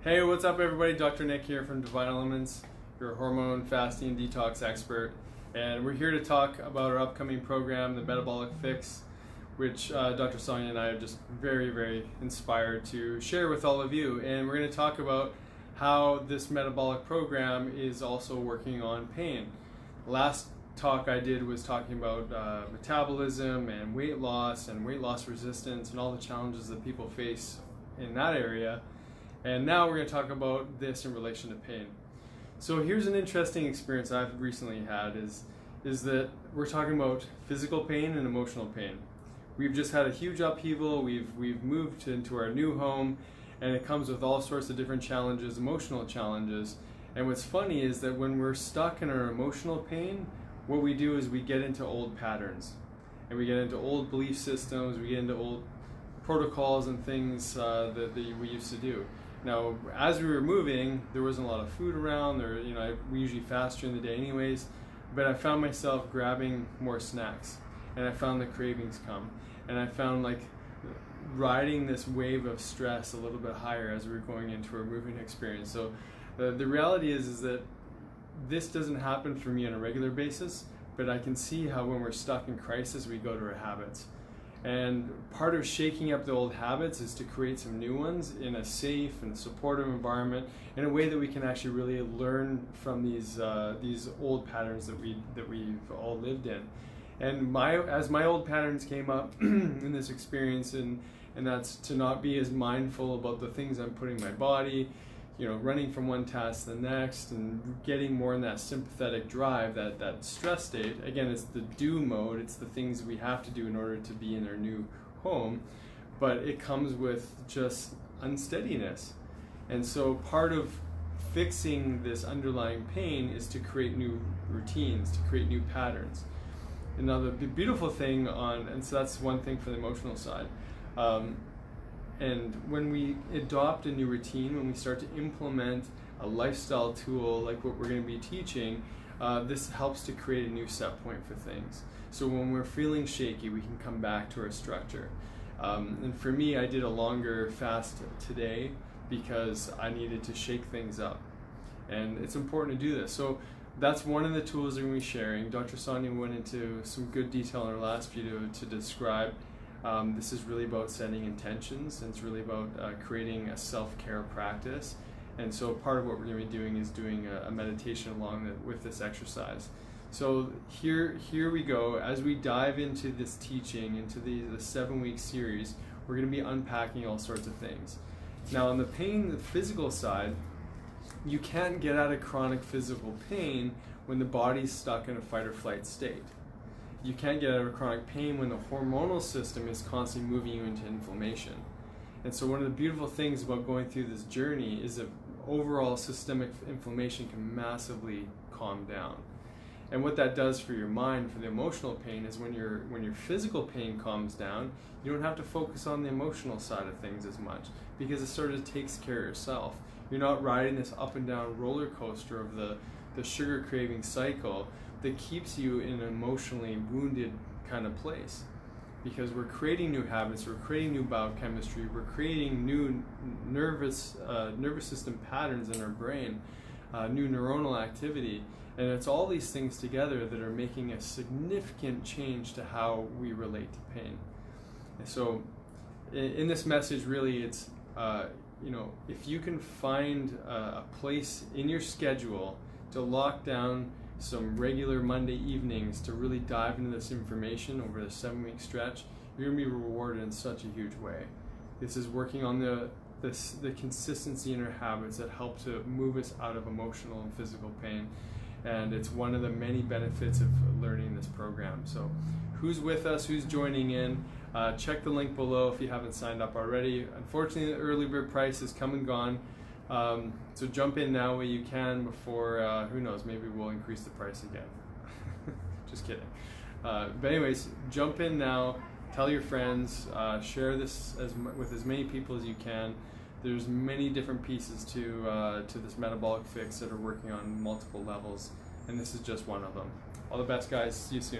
Hey, what's up everybody? Dr. Nick here from Divine Elements, your hormone, fasting, detox expert. And we're here to talk about our upcoming program, the Metabolic Fix, which Dr. Sonia and I are just very, very inspired to share with all of you. And we're going to talk about how this metabolic program is also working on pain. Last talk I did was talking about metabolism and weight loss resistance and all the challenges that people face in that area. And now we're going to talk about this in relation to pain. So here's an interesting experience I've recently had is that we're talking about physical pain and emotional pain. We've just had a huge upheaval. We've moved into our new home, and it comes with all sorts of different challenges, emotional challenges. And what's funny is that when we're stuck in our emotional pain, what we do is we get into old patterns, and we get into old belief systems, we get into old protocols and things that we used to do. Now, as we were moving, there wasn't a lot of food around. We usually fast during the day anyways, but I found myself grabbing more snacks, and I found the cravings come, and I found like riding this wave of stress a little bit higher as we were going into our moving experience. So the reality is that this doesn't happen for me on a regular basis, but I can see how when we're stuck in crisis, we go to our habits. And part of shaking up the old habits is to create some new ones in a safe and supportive environment, in a way that we can actually really learn from these old patterns that we've all lived in. And as my old patterns came up in this experience, and that's to not be as mindful about the things I'm putting in my body, running from one task to the next, and getting more in that sympathetic drive, that stress state. Again, it's the do mode, it's the things we have to do in order to be in our new home, but it comes with just unsteadiness. And so part of fixing this underlying pain is to create new routines, to create new patterns. And now the beautiful thing and so that's one thing for the emotional side. And when we adopt a new routine, when we start to implement a lifestyle tool like what we're going to be teaching, this helps to create a new set point for things. So when we're feeling shaky, we can come back to our structure. And for me, I did a longer fast today because I needed to shake things up. And it's important to do this. So that's one of the tools that we're going to be sharing. Dr. Sonia went into some good detail in her last video to describe. This is really about setting intentions, and it's really about creating a self-care practice. And so part of what we're going to be doing is doing a meditation along with this exercise. So here we go. As we dive into this teaching, into the 7-week series, we're going to be unpacking all sorts of things. Now on the physical side, you can't get out of chronic physical pain when the body's stuck in a fight or flight state. You can't get out of chronic pain when the hormonal system is constantly moving you into inflammation. And so one of the beautiful things about going through this journey is that overall systemic inflammation can massively calm down. And what that does for your mind, for the emotional pain, is when your physical pain calms down, you don't have to focus on the emotional side of things as much, because it sort of takes care of yourself. You're not riding this up and down roller coaster of the sugar craving cycle that kees you in an emotionally wounded kind of place. Because we're creating new habits, we're creating new biochemistry, we're creating new nervous system patterns in our brain, new neuronal activity, and it's all these things together that are making a significant change to how we relate to pain. And so in this message, really, it's if you can find a place in your schedule to lock down some regular Monday evenings to really dive into this information over the 7-week stretch, you're going to be rewarded in such a huge way. This is working on the consistency in our habits that help to move us out of emotional and physical pain. And it's one of the many benefits of learning this program. So who's with us, who's joining in, check the link below if you haven't signed up already. Unfortunately, the early bird price has come and gone. So jump in now where you can before, who knows, maybe we'll increase the price again. Just kidding. But anyways, jump in now, tell your friends, share this with as many people as you can. There's many different pieces to this metabolic fix that are working on multiple levels, and this is just one of them. All the best, guys. See you soon.